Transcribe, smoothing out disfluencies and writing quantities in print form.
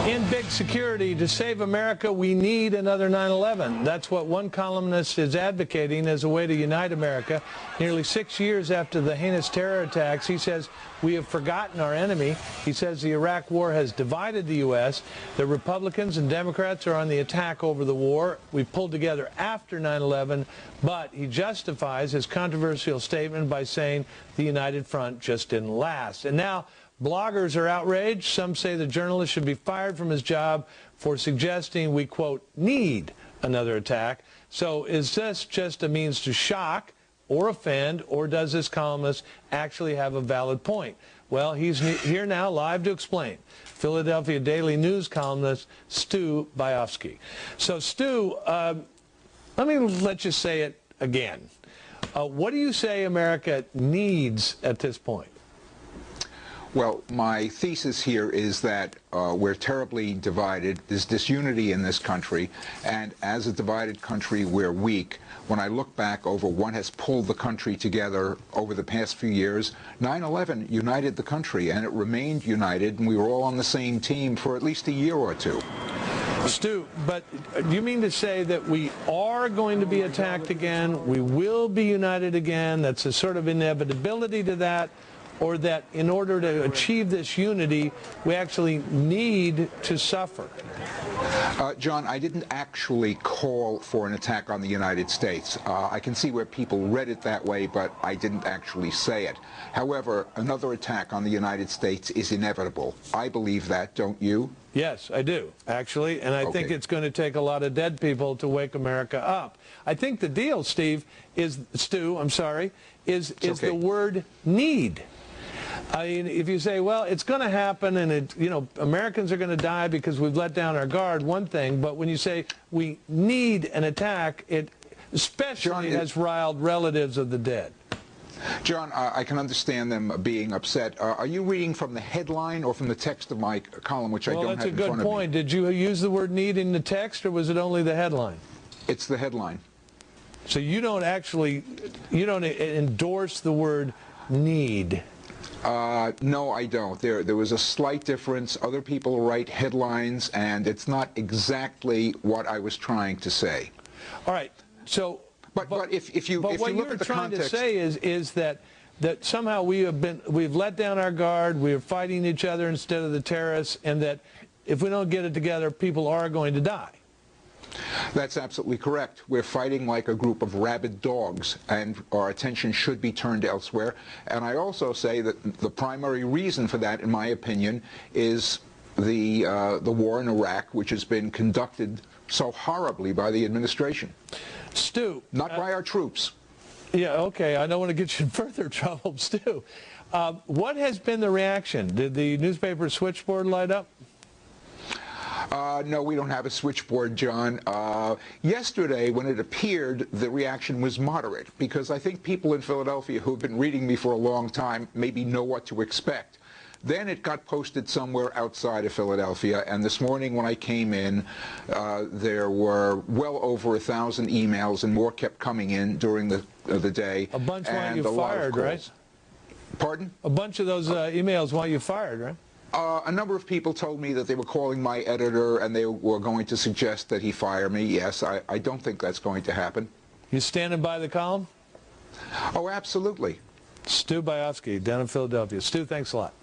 In big security, to save America, we need another 9/11. That's what one columnist is advocating as a way to unite America. Nearly 6 years after the heinous terror attacks, he says, we have forgotten our enemy. He says the Iraq war has divided the U.S. The Republicans and Democrats are on the attack over the war. We pulled together after 9/11, but he justifies his controversial statement by saying the United Front just didn't last. And now, bloggers are outraged. Some say the journalist should be fired from his job for suggesting we, quote, need another attack. So is this just a means to shock or offend, or does this columnist actually have a valid point? Well, he's here now live to explain. Philadelphia Daily News columnist Stu Biofsky. So, Stu, let you say it again. What do you say America needs at this point? Well, my thesis here is that we're terribly divided. There's disunity in this country, and as a divided country, we're weak. When I look back over what has pulled the country together over the past few years, 9/11 united the country, and it remained united, and we were all on the same team for at least a year or two. Stu, but do you mean to say that we are going to be attacked again, we will be united again, that's a sort of inevitability to that, or that in order to achieve this unity, we actually need to suffer? John, I didn't actually call for an attack on the United States. I can see where people read it that way, but I didn't actually say it. However, another attack on the United States is inevitable. I believe that, don't you? Yes, I do, actually, and I think it's going to take a lot of dead people to wake America up. I think the deal, Stu, is the word need. I mean, if you say, well, it's going to happen and Americans are going to die because we've let down our guard, one thing, but when you say we need an attack, it especially has riled relatives of the dead. John, I can understand them being upset. Are you reading from the headline or from the text of my column, which I don't have in front of me? Well, that's a good point. Did you use the word need in the text, or was it only the headline? It's the headline. So you don't endorse the word need? No, I don't. There was a slight difference. Other people write headlines, and it's not exactly what I was trying to say. All right. So, but if you look at the context, what you're trying to say is that somehow we've let down our guard. We're fighting each other instead of the terrorists, and that if we don't get it together, people are going to die. That's absolutely correct. We're fighting like a group of rabid dogs, and our attention should be turned elsewhere. And I also say that the primary reason for that, in my opinion, is the war in Iraq, which has been conducted so horribly by the administration. Stu. Not by our troops. Yeah, okay. I don't want to get you in further trouble, Stu. What has been the reaction? Did the newspaper switchboard light up? No, we don't have a switchboard, John. Yesterday, when it appeared, the reaction was moderate, because I think people in Philadelphia who have been reading me for a long time maybe know what to expect. Then it got posted somewhere outside of Philadelphia, and this morning when I came in, there were well over 1,000 emails, and more kept coming in during the day. A bunch want you fired, right? Pardon? A bunch of those emails want you fired, right? A number of people told me that they were calling my editor and they were going to suggest that he fire me. Yes, I don't think that's going to happen. You standing by the column? Oh, absolutely. Stu Biofsky, down in Philadelphia. Stu, thanks a lot.